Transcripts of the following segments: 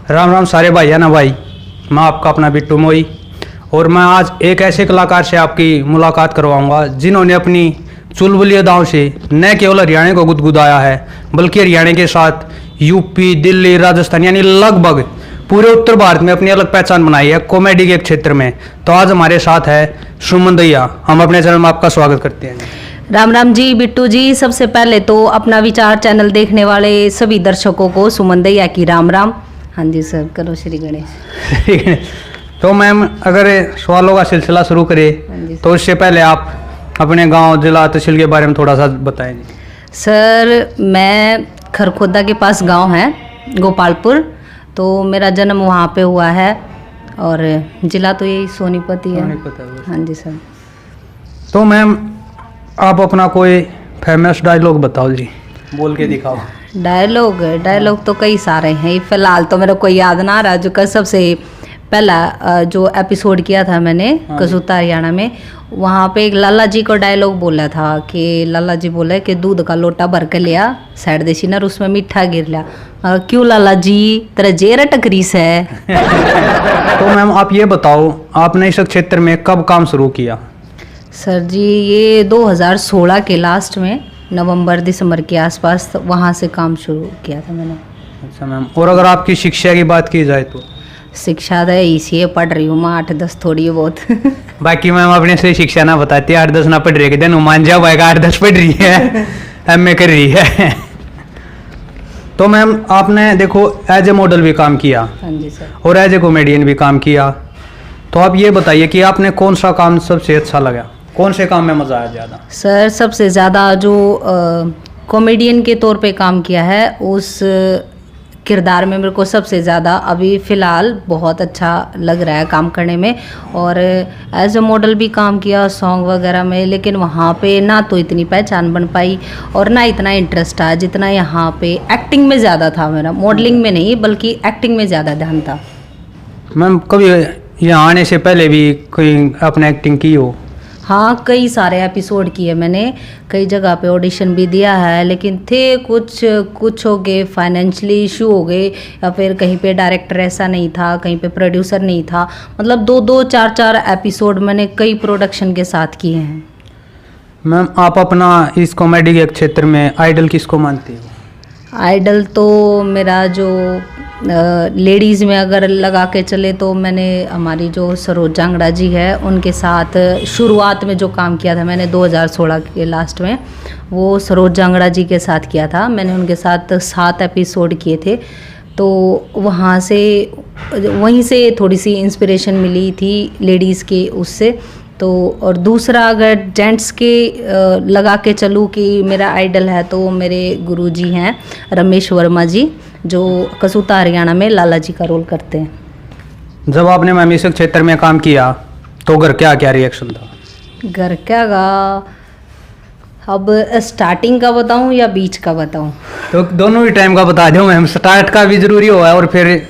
राम राम सारे भाई है ना भाई। मैं आपका अपना बिट्टू मोई और मैं आज एक ऐसे कलाकार से आपकी मुलाकात करवाऊंगा जिन्होंने अपनी चुलबुली अदाओं से न केवल हरियाणा को गुदगुदाया है बल्कि हरियाणा के साथ यूपी, दिल्ली, राजस्थान यानी लगभग पूरे उत्तर भारत में अपनी अलग पहचान बनाई है कॉमेडी के क्षेत्र में। तो आज हमारे साथ है सुमन दैया। हम अपने चैनल में आपका स्वागत करते हैं। राम राम जी बिट्टू जी। सबसे पहले तो अपना विचार चैनल देखने वाले सभी दर्शकों को सुमन दैया की राम राम। हाँ जी सर, करो श्री गणेश। तो मैम अगर सवालों का सिलसिला शुरू करें तो उससे पहले आप अपने गांव, जिला, तहसील के बारे में थोड़ा सा बताएं। सर मैं खरखोदा के पास गांव है गोपालपुर, तो मेरा जन्म वहाँ पे हुआ है और जिला तो यही सोनीपत ही है। हाँ जी सर। तो मैम आप अपना कोई फेमस डायलॉग बताओ जी, बोल के दिखाओ। डायलॉग तो कई सारे हैं, फिलहाल तो मेरा कोई याद ना आ रहा। जो का सबसे पहला जो एपिसोड किया था मैंने कसूता हरियाणा में, वहाँ पे एक लाला जी को डायलॉग बोला था कि लाला जी बोले कि दूध का लोटा भर के लिया साइड देसी नर उसमें मीठा गिर लिया। क्यों लाला जी, तेरा जेर अटक रीस है। तो मैम आप ये बताओ आपने इस क्षेत्र में कब काम शुरू किया? सर जी ये 2016 के लास्ट में नवंबर दिसंबर के आसपास वहाँ से काम शुरू किया था मैंने। अच्छा मैम, और अगर आपकी शिक्षा की बात की जाए तो? शिक्षा तो इसी पढ़ रही हूँ मैं 8-10 थोड़ी बहुत। बाकी मैम अपने से शिक्षा ना बताती, 8-10 ना पढ़ रही है, दिन मान जाओ 8-10 पढ़ रही है, एमए कर रही है। तो मैम आपने देखो एज ए मॉडल भी काम किया। हाँ जी सर। और एज ए कॉमेडियन भी काम किया। तो आप ये बताइए कि आपने कौन सा काम सबसे अच्छा लगा, कौन से काम में मजा आया ज़्यादा? सर सबसे ज़्यादा जो कॉमेडियन के तौर पे काम किया है उस किरदार में मेरे को सबसे ज़्यादा अभी फ़िलहाल बहुत अच्छा लग रहा है काम करने में। और एज ए मॉडल भी काम किया सॉन्ग वगैरह में, लेकिन वहाँ पे ना तो इतनी पहचान बन पाई और ना इतना इंटरेस्ट आया जितना यहाँ पे एक्टिंग में ज़्यादा था मेरा। मॉडलिंग में नहीं बल्कि एक्टिंग में ज़्यादा ध्यान था। मैम कभी यहाँ आने से पहले भी कोई आपने एक्टिंग की हो? हाँ कई सारे एपिसोड किए मैंने, कई जगह पे ऑडिशन भी दिया है, लेकिन थे कुछ हो गए, फाइनेंशियली इशू हो गए, या फिर कहीं पे डायरेक्टर ऐसा नहीं था, कहीं पे प्रोड्यूसर नहीं था। मतलब 2-2, 4-4 एपिसोड मैंने कई प्रोडक्शन के साथ किए हैं। मैम आप अपना इस कॉमेडी के क्षेत्र में आइडल किसको मानती हो? आइडल तो मेरा जो लेडीज़ में अगर लगा के चले तो मैंने हमारी जो सरोज जांगड़ा जी है उनके साथ शुरुआत में जो काम किया था मैंने 2016 के लास्ट में, वो सरोज जांगड़ा जी के साथ किया था। मैंने उनके साथ 7 एपिसोड किए थे। तो वहीं से थोड़ी सी इंस्पिरेशन मिली थी लेडीज़ के उससे। तो और दूसरा अगर जेंट्स के लगा के चलूँ कि मेरा आइडल है तो मेरे गुरुजी हैं रमेश वर्मा जी, जो कसूता हरियाणा में लाला जी का रोल करते हैं। जब आपने मैम इस क्षेत्र में काम किया तो घर क्या क्या रिएक्शन था? घर क्या का अब स्टार्टिंग का बताऊं या बीच का बताऊं? तो दोनों ही टाइम का बता दो मैम, स्टार्ट का भी जरूरी हुआ है और फिर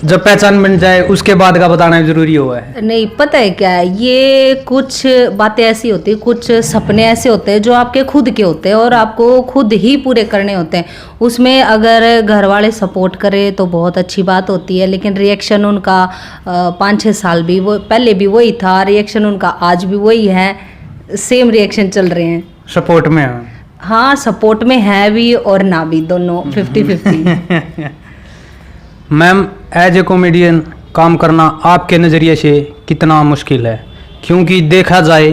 जब पहचान बन जाए उसके बाद का बताना जरूरी हुआ है। नहीं पता है क्या है, ये कुछ बातें ऐसी होती है, कुछ सपने ऐसे होते हैं जो आपके खुद के होते हैं और आपको खुद ही पूरे करने होते हैं। उसमें अगर घर वाले सपोर्ट करें तो बहुत अच्छी बात होती है, लेकिन रिएक्शन उनका 5-6 साल भी वो पहले भी वही था, रिएक्शन उनका आज भी वही है, सेम रिएक्शन चल रहे हैं। सपोर्ट में? हाँ सपोर्ट में है भी और ना भी, दोनों 50-50। मैम एज ए कॉमेडियन काम करना आपके नज़रिए से कितना मुश्किल है? क्योंकि देखा जाए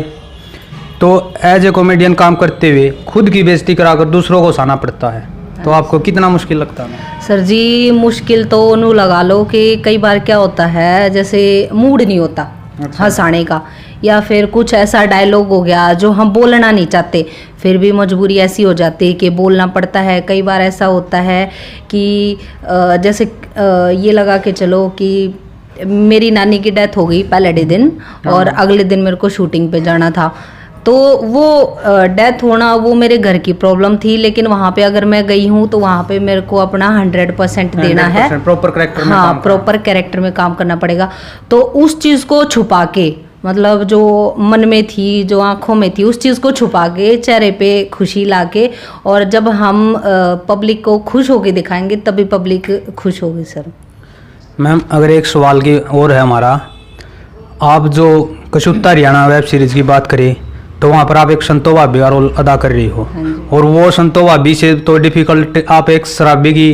तो एज ए कॉमेडियन काम करते हुए खुद की बेइज्जती कराकर दूसरों को हंसाना पड़ता है, तो आपको कितना मुश्किल लगता है? सर जी मुश्किल तो उन्हों लगा लो कि कई बार क्या होता है, जैसे मूड नहीं होता हंसाने का, या फिर कुछ ऐसा डायलॉग हो गया जो हम बोलना नहीं चाहते, फिर भी मजबूरी ऐसी हो जाती है कि बोलना पड़ता है। कई बार ऐसा होता है कि जैसे ये लगा के चलो कि मेरी नानी की डेथ हो गई पहले दिन और अगले दिन मेरे को शूटिंग पे जाना था, तो वो डेथ होना वो मेरे घर की प्रॉब्लम थी, लेकिन वहाँ पे अगर मैं गई हूँ तो वहाँ पे मेरे को अपना 100% देना है, प्रॉपर कैरेक्टर में। हाँ प्रॉपर कैरेक्टर में काम करना पड़ेगा। तो उस चीज़ को छुपा के, मतलब जो मन में थी, जो आंखों में थी, उस चीज़ को छुपा के चेहरे पे खुशी लाके, और जब हम पब्लिक को खुश होके दिखाएंगे तभी पब्लिक खुश होगी। सर मैम अगर एक सवाल की और है हमारा, आप जो कसूता हरियाणा वेब सीरीज की बात करें तो वहाँ पर आप एक संतो भाभी का रोल अदा कर रही हो, और वो संतो भाभी से तो डिफिकल्ट आप एक शराबी की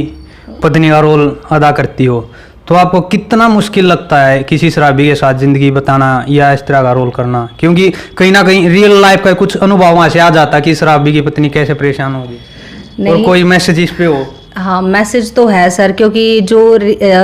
पत्नी का रोल अदा करती हो, तो आपको कितना मुश्किल लगता है किसी शराबी के साथ ज़िंदगी बताना या इस तरह का रोल करना? क्योंकि कहीं ना कहीं रियल लाइफ का कुछ अनुभव वहाँ से आ जाता है कि शराबी की पत्नी कैसे परेशान होगी, और कोई मैसेज इस पे हो? हाँ, मैसेज तो है सर, क्योंकि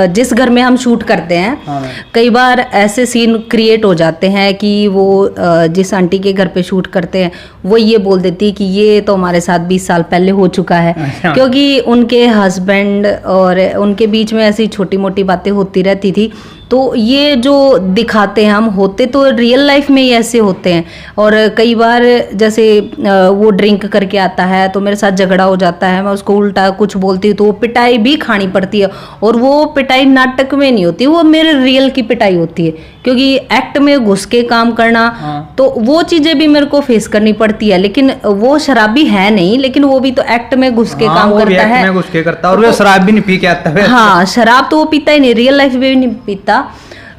जिस घर में हम शूट करते हैं, हाँ, कई बार ऐसे सीन क्रिएट हो जाते हैं कि वो जिस आंटी के घर पे शूट करते हैं वो ये बोल देती है कि ये तो हमारे साथ 20 साल पहले हो चुका है। अच्छा। क्योंकि उनके हस्बैंड और उनके बीच में ऐसी छोटी मोटी बातें होती रहती थी, तो ये जो दिखाते हैं हम, होते तो रियल लाइफ में ही ऐसे होते हैं। और कई बार जैसे वो ड्रिंक करके आता है तो मेरे साथ झगड़ा हो जाता है, मैं उसको उल्टा कुछ बोलती हूँ तो वो पिटाई भी खानी पड़ती है, और वो पिटाई नाटक में नहीं होती, वो मेरे रियल की पिटाई होती है, क्योंकि एक्ट में घुस के काम करना। हाँ। तो वो चीज़ें भी मेरे को फेस करनी पड़ती है, लेकिन वो शराबी है नहीं, लेकिन वो भी तो एक्ट में घुस के काम करता है। में घुस के करता है, और वो शराब भी नहीं पी के आता है। हाँ, शराब तो वो पीता ही नहीं, रियल लाइफ में भी नहीं पीता।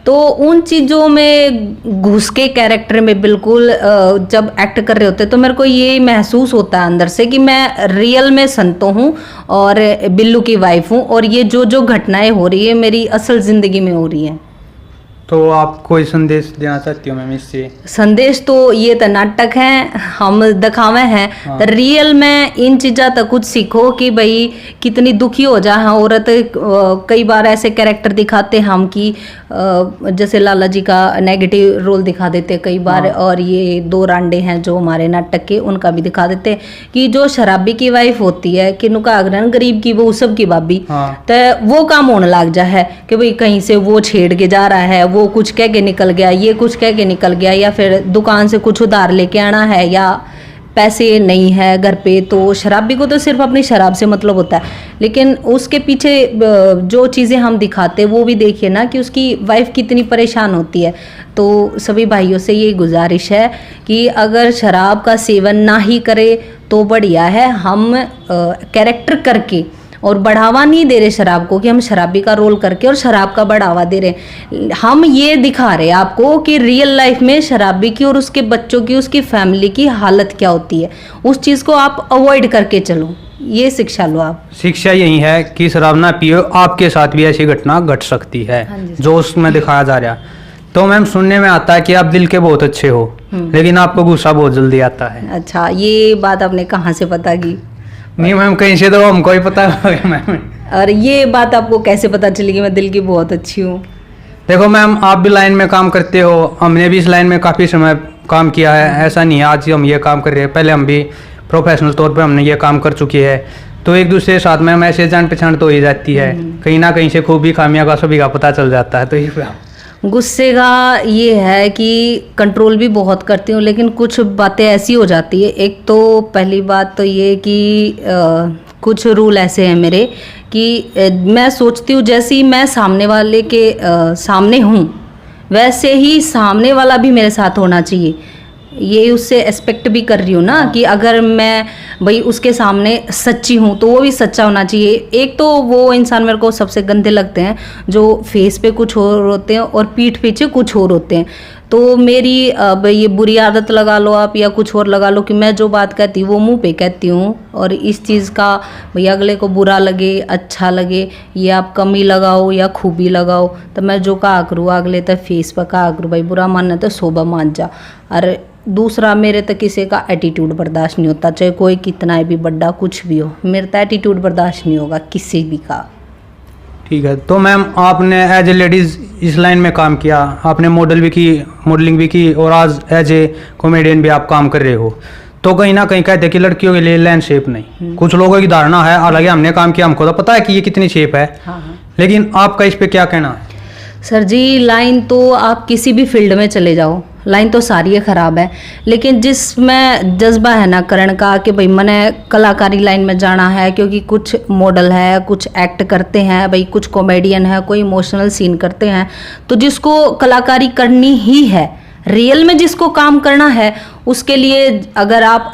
तो उन चीज़ों में घुस के कैरेक्टर में बिल्कुल जब एक्ट कर रहे होते तो मेरे को ये महसूस होता है अंदर से कि मैं रियल में संतो हूँ और बिल्लू की वाइफ हूँ, और ये जो जो घटनाएं हो रही है मेरी असल ज़िंदगी में हो रही हैं। तो आप कोई संदेश देना चाहती हो मैम इससे? संदेश तो ये तो नाटक है, हम दिखावे हैं। हाँ। तो रियल में इन चीज़ा तक कुछ सीखो कि भाई कितनी दुखी हो जाए औरत। कई बार ऐसे कैरेक्टर दिखाते हम कि जैसे लाला जी का नेगेटिव रोल दिखा देते कई बार। हाँ। और ये दो रांडे हैं जो हमारे नाटक के, उनका भी दिखा देते कि जो शराबी की वाइफ होती है कि नुका अग्रहण गरीब की वो सब की भाभी। हाँ। तो वो काम होने लग जा है कि भाई कहीं से वो छेड़ के जा रहा है, वो कुछ कह के निकल गया, ये कुछ कह के निकल गया, या फिर दुकान से कुछ उधार लेके आना है, या पैसे नहीं है घर पे। तो शराबी को तो सिर्फ अपनी शराब से मतलब होता है, लेकिन उसके पीछे जो चीज़ें हम दिखाते वो भी देखिए ना कि उसकी वाइफ कितनी परेशान होती है। तो सभी भाइयों से ये गुजारिश है कि अगर शराब का सेवन ना ही करे तो बढ़िया है। हम कैरेक्टर करके और बढ़ावा नहीं दे रहे शराब को कि हम शराबी का रोल करके और शराब का बढ़ावा दे रहे, हम ये दिखा रहे आपको कि रियल लाइफ में शराबी की और उसके बच्चों की, उसकी फैमिली की हालत क्या होती है। उस चीज़ को आप अवॉइड करके चलो, ये शिक्षा लो आप। शिक्षा यही है कि शराब ना पियो, आपके साथ भी ऐसी घटना घट सकती है। हाँ जी, जो उसमें दिखाया जा रहा। तो मैम सुनने में आता है कि आप दिल के बहुत अच्छे हो, लेकिन आपको गुस्सा बहुत जल्दी आता है। अच्छा, ये बात आपने कहाँ से पता की? नहीं मैम, कहीं से तो हमको ही पता है मैम। और ये बात आपको कैसे पता चली कि मैं दिल की बहुत अच्छी हूँ? देखो मैम, आप भी लाइन में काम करते हो, हमने भी इस लाइन में काफ़ी समय काम किया है। ऐसा नहीं है आज हम ये काम कर रहे हैं, पहले हम भी प्रोफेशनल तौर पे हमने ये काम कर चुके हैं। तो एक दूसरे के साथ में ऐसे जान पहचान तो हो ही जाती है, कहीं ना कहीं से खूबी खामियां का सभी का पता चल जाता है। तो ये गुस्से का ये है कि कंट्रोल भी बहुत करती हूँ, लेकिन कुछ बातें ऐसी हो जाती है। एक तो पहली बात तो ये कि कुछ रूल ऐसे हैं मेरे कि मैं सोचती हूँ जैसे ही मैं सामने वाले के सामने हूँ वैसे ही सामने वाला भी मेरे साथ होना चाहिए। ये उससे एक्सपेक्ट भी कर रही हूँ ना कि अगर मैं भाई उसके सामने सच्ची हूँ तो वो भी सच्चा होना चाहिए। एक तो वो इंसान मेरे को सबसे गंदे लगते हैं जो फेस पे कुछ और होते हैं और पीठ पीछे कुछ और होते हैं। तो मेरी अब ये बुरी आदत लगा लो आप या कुछ और लगा लो कि मैं जो बात कहती हूँ वो मुंह पे कहती हूँ, और इस चीज़ का भाई अगले को बुरा लगे अच्छा लगे ये आप कमी लगाओ या खूबी लगाओ, तो मैं जो कहा करूँ अगले तक फेस पर कहा करूँ भाई बुरा मानना तो सोबा मान जा। और दूसरा, मेरे तक किसी का एटीट्यूड बर्दाश्त नहीं होता, चाहे कोई कितना भी बड़ा कुछ भी हो, मेरे तो एटीट्यूड बर्दाश्त नहीं होगा किसी भी का। ठीक है। तो मैम आपने एज ए लेडीज़ इस लाइन में काम किया, आपने मॉडलिंग भी की और आज एज ए कॉमेडियन भी आप काम कर रहे हो। तो कहीं ना कहीं कहते हैं कि लड़कियों के लिए लाइन शेप नहीं, कुछ लोगों की धारणा है, हालांकि हमने काम किया हमको तो पता है कि ये कितनी शेप है। हाँ। लेकिन आपका इस पे क्या कहना है? सर जी, लाइन तो आप किसी भी फील्ड में चले जाओ, लाइन तो सारी ख़राब है, लेकिन जिसमें जज्बा है ना करण का कि भाई मैंने कलाकारी लाइन में जाना है, क्योंकि कुछ मॉडल है, कुछ एक्ट करते हैं भाई, कुछ कॉमेडियन है, कोई इमोशनल सीन करते हैं, तो जिसको कलाकारी करनी ही है, रियल में जिसको काम करना है, उसके लिए अगर आप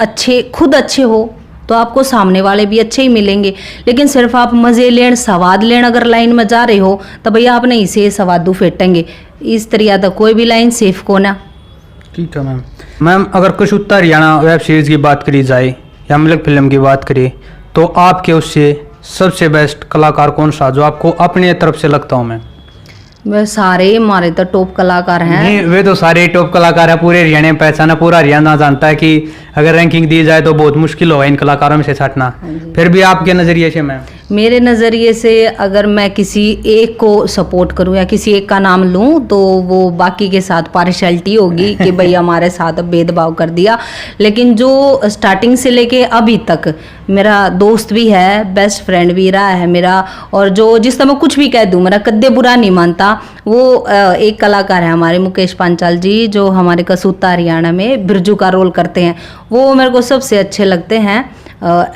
खुद अच्छे हो तो आपको सामने वाले भी अच्छे ही मिलेंगे। लेकिन सिर्फ आप मज़े लेन स्वाद लेन अगर लाइन में जा रहे हो तो भैया आप नहीं से स्वादू फेटेंगे। इस तरीका तो कोई भी लाइन सेफ को ना। ठीक है मैम। मैम अगर कुछ उत्तर हरियाणा वेब सीरीज़ की बात करी जाए या मलक फिल्म की बात करें तो आपके उससे सबसे बेस्ट कलाकार कौन सा जो आपको अपने तरफ से लगता हो मैम? वे सारे हमारे तो टॉप कलाकार हैं। नहीं, वे तो सारे टॉप कलाकार हैं, पूरे हरियाणा में पहचाना, पूरा हरियाणा जानता है कि अगर रैंकिंग दी जाए तो बहुत मुश्किल होगा इन कलाकारों में से छाटना। फिर भी आपके नज़रिए से मैम? मेरे नज़रिए से अगर मैं किसी एक को सपोर्ट करूं या किसी एक का नाम लूं तो वो बाकी के साथ पार्शियलिटी होगी कि भाई हमारे साथ भेदभाव कर दिया। लेकिन जो स्टार्टिंग से लेके अभी तक मेरा दोस्त भी है, बेस्ट फ्रेंड भी रहा है मेरा, और जो जिस समय कुछ भी कह दूं मेरा कद्दे बुरा नहीं मानता, वो एक कलाकार है हमारे मुकेश पांचाल जी, जो हमारे कसूता हरियाणा में बिरजू का रोल करते हैं। वो मेरे को सबसे अच्छे लगते हैं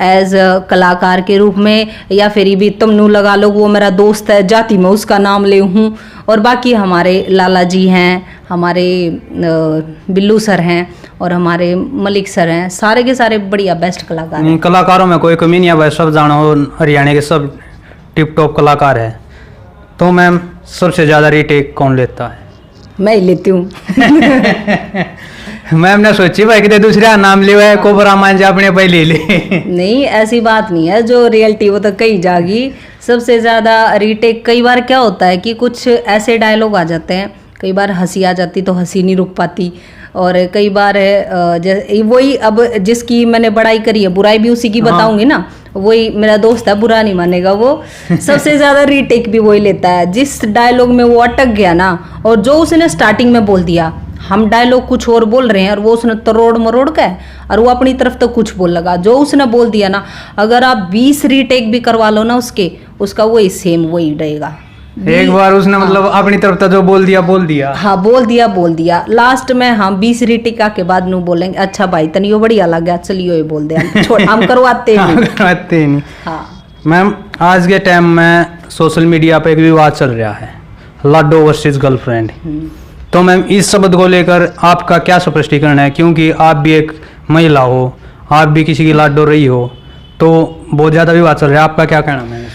एज कलाकार के रूप में। या फिर भी तुम नू लगा लो, वो मेरा दोस्त है, जाति में उसका नाम ले हूँ। और बाकी हमारे लाला जी हैं, हमारे बिल्लू सर हैं और हमारे मलिक सर हैं, सारे के सारे बढ़िया बेस्ट कलाकार हैं। कलाकारों में कोई कमी नहीं है भाई, सब जानो हरियाणा के सब टिप टॉप कलाकार है। तो मैम सबसे ज़्यादा रीटेक कौन लेता है? मैं ही लेती हूँ। मैम ने सोची भाई कि दूसरा नाम लिया है कोबरा मान जा अपने पहले ले। नहीं ऐसी बात नहीं है, जो रियलिटी वो तो कही जागी। सबसे ज़्यादा रीटेक कई बार क्या होता है कि कुछ ऐसे डायलॉग आ जाते हैं, कई बार हंसी आ जाती तो हंसी नहीं रुक पाती, और कई बार वही अब जिसकी मैंने बड़ाई करी है बुराई भी उसी की बताऊंगी ना। वही मेरा दोस्त है, बुरा नहीं मानेगा वो। सबसे ज़्यादा रीटेक भी वही लेता है जिस डायलॉग में वो अटक गया ना, और जो उसने स्टार्टिंग में बोल दिया, हम डायलॉग कुछ और बोल रहे हैं और वो उसने तरोड़ मरोड़ के और वो अपनी तरफ तो कुछ बोल लगा, जो उसने बोल दिया ना, अगर आप 20 रीटेक भी करवा लो ना उसका वही सेम वही रहेगा। एक बार उसने मतलब अपनी तरफ तो जो बोल दिया। हाँ, बोल दिया लास्ट में। हाँ 20 रीटिका के बाद नू बोलेंगे अच्छा भाई तनियो बढ़िया लग गया, चलियो ये बोल दे, छोड़ हम करवाते नहीं। हाँ मैम आज के टाइम में सोशल मीडिया पे एक विवाद चल रहा है, लाडो वर्सेस गर्लफ्रेंड। तो मैम इस शब्द को लेकर आपका क्या स्पष्टीकरण है? क्योंकि आप भी एक महिला हो, आप भी किसी की लाडो रही हो, तो बहुत ज़्यादा विवाद चल रहा है, आपका क्या कहना है?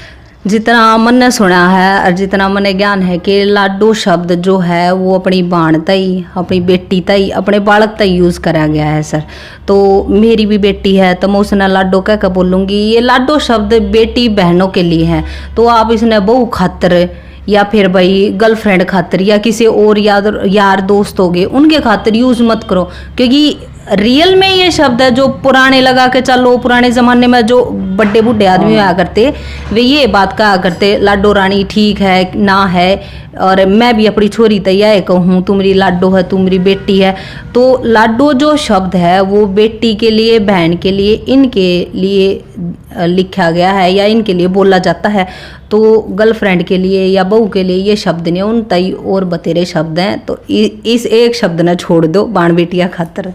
जितना मन ने सुना है और जितना मन ज्ञान है कि लाडो शब्द जो है वो अपनी बाण तई, अपनी बेटी तई, अपने बालक तई यूज़ करा गया है सर। तो मेरी भी बेटी है तो मैं उसने लाडो कह कर बोलूँगी। ये लाडो शब्द बेटी बहनों के लिए है, तो आप इसने बहू खातर या फिर भाई गर्लफ्रेंड खातिर या किसी और यार दोस्त हो गए उनके खातिर यूज़ मत करो, क्योंकि रियल में ये शब्द है जो पुराने लगा के चलो। पुराने ज़माने में जो बड़े बूढ़े आदमी हुआ करते वे ये बात कहा करते लाडो रानी ठीक है ना है, और मैं भी अपनी छोरी तैयार कहूँ तू मेरी लाडो है, तू मेरी बेटी है। तो लाडो जो शब्द है वो बेटी के लिए, बहन के लिए, इनके लिए लिखा गया है या इनके लिए बोला जाता है। तो गर्लफ्रेंड के लिए या बहू के लिए ये शब्द नहीं, उन तई और बतेरे शब्द हैं। तो इस एक शब्द ने छोड़ दो बाण बेटिया खातर।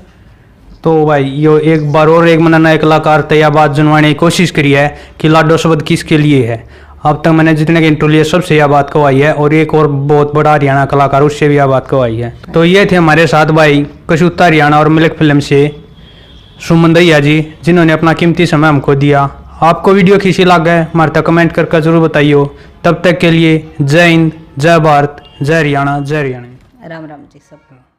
तो भाई यो एक बार और एक मैंने नए कलाकार तैयार बात जनवाने की कोशिश करी है कि लाडो शब्द किसके लिए है। अब तक मैंने जितने के इंटरव्यू लिए सबसे यह बात कहवाई है, और एक और बहुत बड़ा हरियाणा कलाकार उससे भी यह बात कहवाई है। तो ये थे हमारे साथ भाई कसूता हरियाणा और मलिक फिल्म से सुमन दैया जी, जिन्होंने अपना कीमती समय हमको दिया। आपको वीडियो कैसी लग गए हमारे तक कमेंट करके जरूर बताइए। तब तक के लिए जय हिंद, जय भारत, जय हरियाणा, जय हरियाणा। राम राम जी सबको।